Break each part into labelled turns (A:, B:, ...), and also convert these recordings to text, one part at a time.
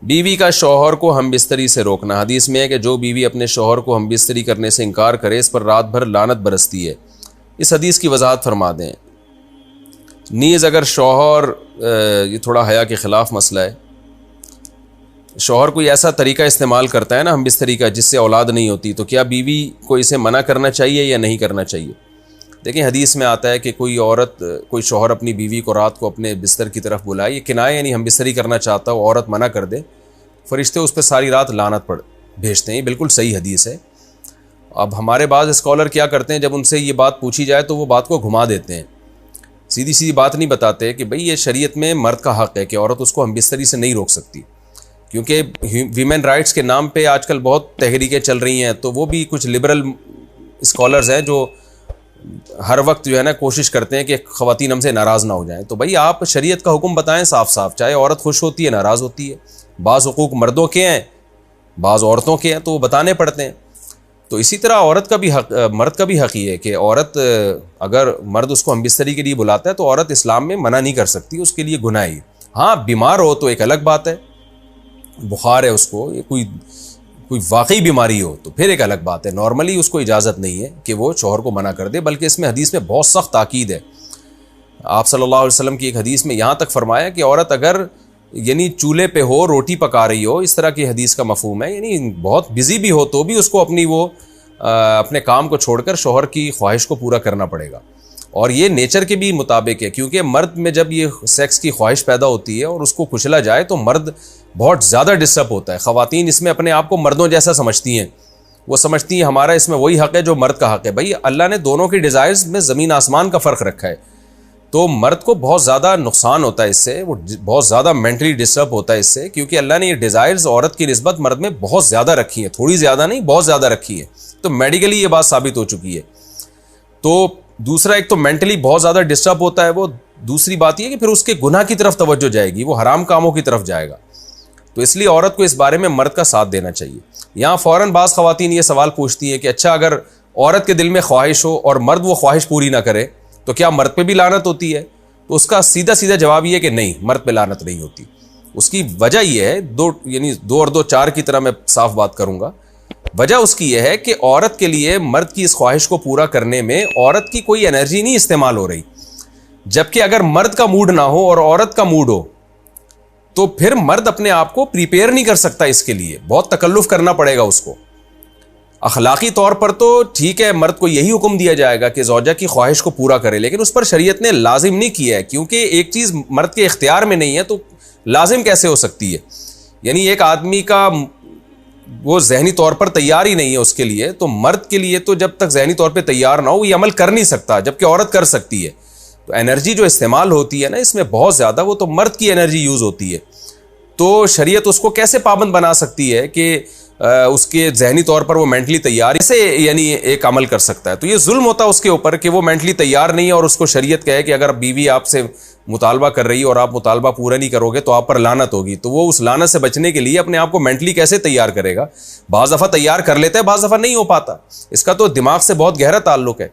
A: बीवी का शौहर को हम बिस्तरी से रोकना। हदीस में है कि जो बीवी अपने शौहर को हम बिस्तरी करने से इनकार करे इस पर रात भर लानत बरसती है। इस हदीस की वजाहत फरमा दें। नीज़ अगर शौहर, ये थोड़ा हया के ख़िलाफ़ मसला है, शौहर कोई ऐसा तरीका इस्तेमाल करता है ना हम बिस्तरी का जिससे औलाद नहीं होती, तो क्या बीवी को इसे मना करना चाहिए या नहीं करना चाहिए? देखिए हदीस में आता है कि कोई शौहर अपनी बीवी को रात को अपने बिस्तर की तरफ बुलाए, ये किनाया यानी हम बिस्तरी करना चाहता हो, औरत मना कर दे, फरिश्ते उस पर सारी रात लानत भेजते हैं। ये बिल्कुल सही हदीस है। अब हमारे बाज़ स्कॉलर क्या करते हैं, जब उनसे ये बात पूछी जाए तो वो बात को घुमा देते हैं, सीधी सीधी बात नहीं बताते कि भाई ये शरीयत में मर्द का हक़ है कि औरत उसको हम बिस्तरी से नहीं रोक सकती, क्योंकि वीमेन राइट्स के नाम पे आजकल बहुत तहरीकें चल रही हैं। तो वो भी कुछ लिबरल स्कॉलर्स हैं जो हर वक्त जो है ना कोशिश करते हैं कि ख़वातीन हमसे नाराज़ ना हो जाएं। तो भाई आप शरीयत का हुक्म बताएं साफ साफ, चाहे औरत खुश होती है नाराज़ होती है, बाज़ हुकूक मर्दों के हैं बाज़ औरतों के हैं, तो वो बताने पड़ते हैं। तो इसी तरह मर्द का भी हक़ ही है कि औरत, अगर मर्द उसको हम बिस्तरी के लिए बुलाता है तो औरत इस्लाम में मना नहीं कर सकती, उसके लिए गुनाह ही। हाँ बीमार हो तो एक अलग बात है, बुखार है उसको, ये कोई वाकई बीमारी हो तो फिर एक अलग बात है। नॉर्मली उसको इजाज़त नहीं है कि वो शौहर को मना कर दे, बल्कि इसमें हदीस में बहुत सख्त ताकीद है। आप सल्लल्लाहु अलैहि वसल्लम की एक हदीस में यहाँ तक फरमाया कि औरत अगर यानी चूल्हे पे हो, रोटी पका रही हो, इस तरह की हदीस का मफहूम है, यानी बहुत बिजी भी हो तो भी उसको अपने काम को छोड़कर शौहर की ख्वाहिश को पूरा करना पड़ेगा। और ये नेचर के भी मुताबिक है, क्योंकि मर्द में जब ये सेक्स की ख्वाहिश पैदा होती है और उसको कुचला जाए तो मर्द बहुत ज़्यादा डिस्टर्ब होता है। ख़वातीन इसमें अपने आप को मर्दों जैसा समझती हैं, वो समझती हैं हमारा इसमें वही हक़ है जो मर्द का हक़ है। भाई अल्लाह ने दोनों की डिज़ायर्स में ज़मीन आसमान का फ़र्क रखा है, तो मर्द को बहुत ज़्यादा नुकसान होता है इससे, वो बहुत ज़्यादा मेंटली डिस्टर्ब होता है इससे, क्योंकि अल्लाह ने ये डिज़ायर्स औरत की निस्बत मर्द में बहुत ज़्यादा रखी हैं, थोड़ी ज़्यादा नहीं बहुत ज़्यादा रखी है। तो मेडिकली ये बात साबित हो चुकी है। तो दूसरा, एक तो मेंटली बहुत ज़्यादा डिस्टर्ब होता है वो, दूसरी बात यह कि फिर उसके गुनाह की तरफ तवज्जो जाएगी, वो हराम कामों की तरफ जाएगा। तो इसलिए औरत को इस बारे में मर्द का साथ देना चाहिए। यहाँ फ़ौरन बाज़ ख़वातीन ये सवाल पूछती हैं कि अच्छा अगर औरत के दिल में ख्वाहिश हो और मर्द वो ख्वाहिश पूरी ना करे तो क्या मर्द पे भी लानत होती है? तो उसका सीधा सीधा जवाब ये है कि नहीं, मर्द पे लानत नहीं होती। उसकी वजह यह है, दो और दो चार की तरह मैं साफ बात करूँगा। वजह उसकी यह है कि औरत के लिए मर्द की इस ख्वाहिश को पूरा करने में औरत की कोई एनर्जी नहीं इस्तेमाल हो रही, जबकि अगर मर्द का मूड ना हो और औरत का मूड हो तो फिर मर्द अपने आप को प्रिपेयर नहीं कर सकता, इसके लिए बहुत तकल्लुफ करना पड़ेगा उसको। अखलाकी तौर पर तो ठीक है, मर्द को यही हुक्म दिया जाएगा कि ज़ौजा की ख्वाहिश को पूरा करे, लेकिन उस पर शरीयत ने लाजिम नहीं किया है, क्योंकि एक चीज़ मर्द के इख्तियार में नहीं है तो लाजिम कैसे हो सकती है? यानी एक आदमी का वो जहनी तौर पर तैयार ही नहीं है उसके लिए, तो मर्द के लिए तो जब तक जहनी तौर पर तैयार ना हो ये अमल कर नहीं सकता, जबकि औरत कर सकती है। तो एनर्जी जो इस्तेमाल होती है ना इसमें बहुत ज़्यादा, वो तो मर्द की एनर्जी यूज़ होती है। तो शरीयत उसको कैसे पाबंद बना सकती है कि उसके जहनी तौर पर वो मेंटली तैयार से यानी एक अमल कर सकता है? तो ये जुल्म होता है उसके ऊपर कि वो मेंटली तैयार नहीं है और उसको शरीयत कहे कि अगर बीवी आपसे मुतालबा कर रही है और आप मुतालबा पूरा नहीं करोगे तो आप पर लानत होगी। तो वो उस लानत से बचने के लिए अपने आप को मेंटली कैसे तैयार करेगा? बाज़ दफ़ा तैयार कर लेता है, बाज़ दफ़ा नहीं हो पाता। इसका तो दिमाग से बहुत गहरा ताल्लुक है।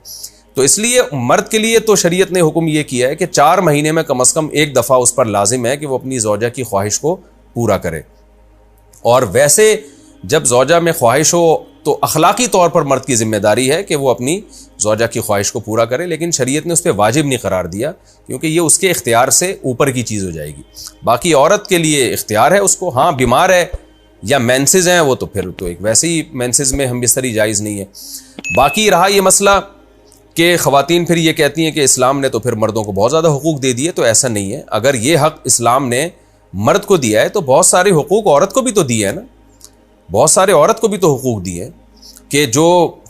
A: तो इसलिए मर्द के लिए तो शरीयत ने हुक्म यह किया है कि 4 महीने में कम से कम एक दफ़ा उस पर लाजिम है कि वो अपनी ज़ौजा की ख्वाहिश को पूरा करे। और वैसे जब ज़ौजा में ख्वाहिश हो तो अखलाकी तौर पर मर्द की जिम्मेदारी है कि वो अपनी ज़ौजा की ख्वाहिश को पूरा करे, लेकिन शरीयत ने उस पर वाजिब नहीं करार दिया, क्योंकि ये उसके इख्तियार से ऊपर की चीज़ हो जाएगी। बाकी औरत के लिए इख्तियार है उसको, हाँ बीमार है या मेंसेस हैं वो तो फिर तो एक वैसे ही मेंसेस में हम बिस्तरी जायज़ नहीं है। बाकी रहा ये मसला कि ख़वातीन फिर ये कहती हैं कि इस्लाम ने तो फिर मर्दों को बहुत ज़्यादा हुकूक दे दिए, तो ऐसा नहीं है। अगर ये हक़ इस्लाम ने मर्द को दिया है तो बहुत सारे हुकूक औरत को भी तो दिए है ना, बहुत सारे औरत को भी तो हुकूक दिए हैं कि जो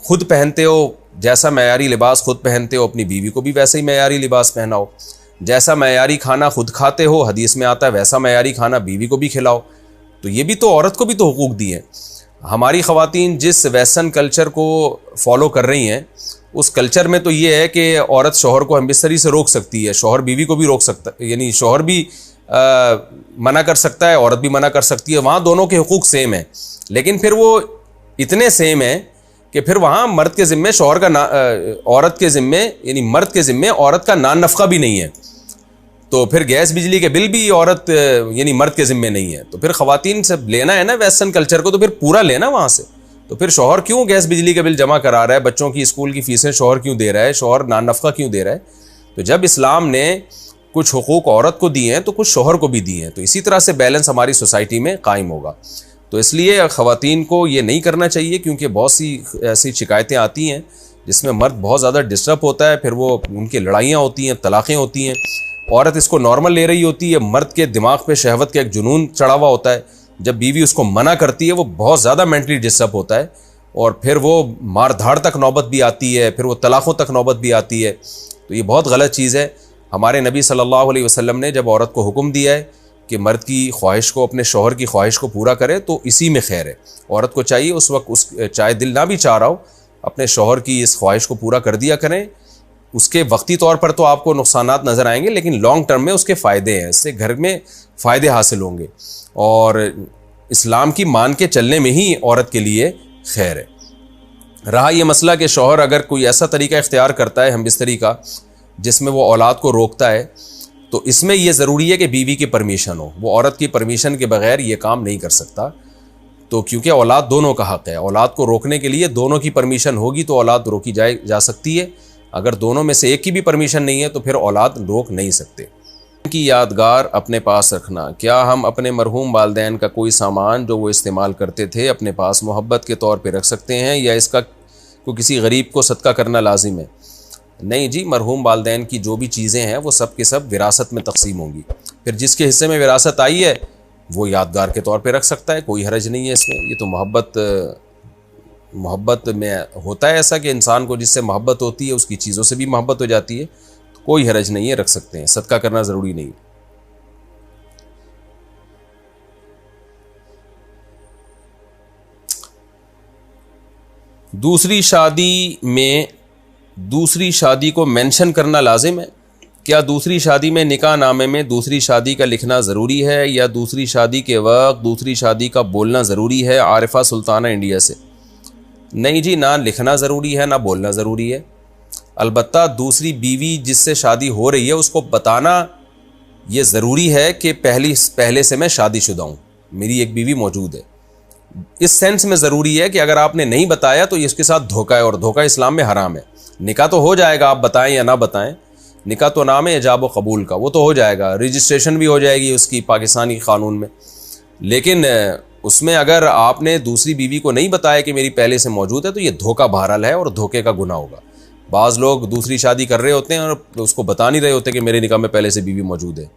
A: खुद पहनते हो, जैसा मयारी लिबास खुद पहनते हो अपनी बीवी को भी वैसे ही मयारी लिबास पहनाओ, जैसा मयारी खाना खुद खाते हो हदीस में आता है वैसा मयारी खाना बीवी को भी खिलाओ। तो ये भी तो औरत को भी तो हुकूक दिए हैं। हमारी ख़वातीन जिस वेस्टर्न कल्चर को फॉलो कर रही हैं उस कल्चर में तो ये है कि औरत शौहर को हमबिस्तरी से रोक सकती है, शौहर बीवी को भी रोक सकता है, यानी शौहर भी मना कर सकता है, औरत भी मना कर सकती है। वहाँ दोनों के हुकूक सेम है, लेकिन फिर वो इतने सेम है कि फिर वहाँ मर्द के ज़िम्मे शौहर का औरत के ज़िम्मे यानी मर्द के ज़िम्मे औरत का नान नफ़क़ा भी नहीं है। तो फिर गैस बिजली के बिल भी औरत यानी मर्द के ज़िम्मे नहीं है। तो फिर ख़वातीन से लेना है ना वेस्टर्न कल्चर को, तो फिर पूरा लेना वहाँ से। तो फिर शौहर क्यों गैस बिजली का बिल जमा करा रहा है, बच्चों की स्कूल की फ़ीसें शौहर क्यों दे रहा है, शौहर नानफ़क़ा क्यों दे रहा है? तो जब इस्लाम ने कुछ हुकूक औरत को दिए हैं तो कुछ शौहर को भी दिए हैं, तो इसी तरह से बैलेंस हमारी सोसाइटी में कायम होगा। तो इसलिए ख़वातीन को ये नहीं करना चाहिए, क्योंकि बहुत सी ऐसी शिकायतें आती हैं जिसमें मर्द बहुत ज़्यादा डिस्टर्ब होता है, फिर वो उनकी लड़ाइयाँ होती हैं, तलाक़ें होती हैं, औरत इसको नॉर्मल ले रही होती है, मर्द के दिमाग पे शहवत का एक जुनून चढ़ा हुआ होता है, जब बीवी उसको मना करती है वो बहुत ज़्यादा मेंटली डिस्टर्ब होता है, और फिर वो मार धाड़ तक नौबत भी आती है, फिर वो तलाक़ों तक नौबत भी आती है। तो ये बहुत गलत चीज़ है। हमारे नबी सल्लल्लाहु अलैहि वसल्लम ने जब औरत को हुक्म दिया है कि मर्द की ख्वाहिश को, अपने शौहर की ख्वाहिश को पूरा करे, तो इसी में खैर है। औरत को चाहिए उस वक्त, उस चाहे दिल ना भी चाह रहा हो, अपने शौहर की इस ख्वाहिश को पूरा कर दिया करें। उसके वक्ती तौर पर तो आपको नुकसानात नज़र आएंगे, लेकिन लॉन्ग टर्म में उसके फ़ायदे हैं, इससे घर में फ़ायदे हासिल होंगे और इस्लाम की मान के चलने में ही औरत के लिए खैर है। रहा यह मसला कि शौहर अगर कोई ऐसा तरीका इख्तियार करता है हमबिस्तरी का जिसमें वो औलाद को रोकता है, तो इसमें यह ज़रूरी है कि बीवी की परमिशन हो। वो औरत की परमिशन के बगैर ये काम नहीं कर सकता। तो क्योंकि औलाद दोनों का हक़ है, औलाद को रोकने के लिए दोनों की परमिशन होगी तो औलाद रोकी जा सकती है। अगर दोनों में से एक की भी परमिशन नहीं है तो फिर औलाद रोक नहीं सकते। की यादगार अपने पास रखना। क्या हम अपने मरहूम वालिदैन का कोई सामान जो वो इस्तेमाल करते थे अपने पास मोहब्बत के तौर पे रख सकते हैं, या इसका को किसी गरीब को सदका करना लाजिम है? नहीं जी, मरहूम वालिदैन की जो भी चीज़ें हैं वो सब के सब विरासत में तकसीम होंगी। फिर जिसके हिस्से में विरासत आई है वो यादगार के तौर पे रख सकता है, कोई हरज नहीं है इसमें। ये तो मोहब्बत में होता है ऐसा कि इंसान को जिससे मोहब्बत होती है उसकी चीज़ों से भी मोहब्बत हो जाती है, तो कोई हरज नहीं है, रख सकते हैं, सदका करना ज़रूरी नहीं। दूसरी शादी को मेंशन करना लाजिम है? क्या दूसरी शादी में निकाह नामे में दूसरी शादी का लिखना ज़रूरी है, या दूसरी शादी के वक्त दूसरी शादी का बोलना ज़रूरी है? आरिफा सुल्ताना इंडिया से। नहीं जी, ना लिखना ज़रूरी है ना बोलना ज़रूरी है। अलबत्ता दूसरी बीवी जिससे शादी हो रही है उसको बताना ये ज़रूरी है कि पहले से मैं शादीशुदा हूँ, मेरी एक बीवी मौजूद है। इस सेंस में ज़रूरी है कि अगर आपने नहीं बताया तो इसके साथ धोखा है, और धोखा इस्लाम में हराम है। निकाह तो हो जाएगा, आप बताएं या ना बताएं, निकाह तो नाम है इजाब व कबूल का, वो तो हो जाएगा, रजिस्ट्रेशन भी हो जाएगी उसकी पाकिस्तानी कानून में। लेकिन उसमें अगर आपने दूसरी बीवी को नहीं बताया कि मेरी पहले से मौजूद है तो ये धोखा बहरहाल है और धोखे का गुनाह होगा। बाज़ लोग दूसरी शादी कर रहे होते हैं और उसको बता नहीं रहे होते कि मेरे निकाह में पहले से बीवी मौजूद है।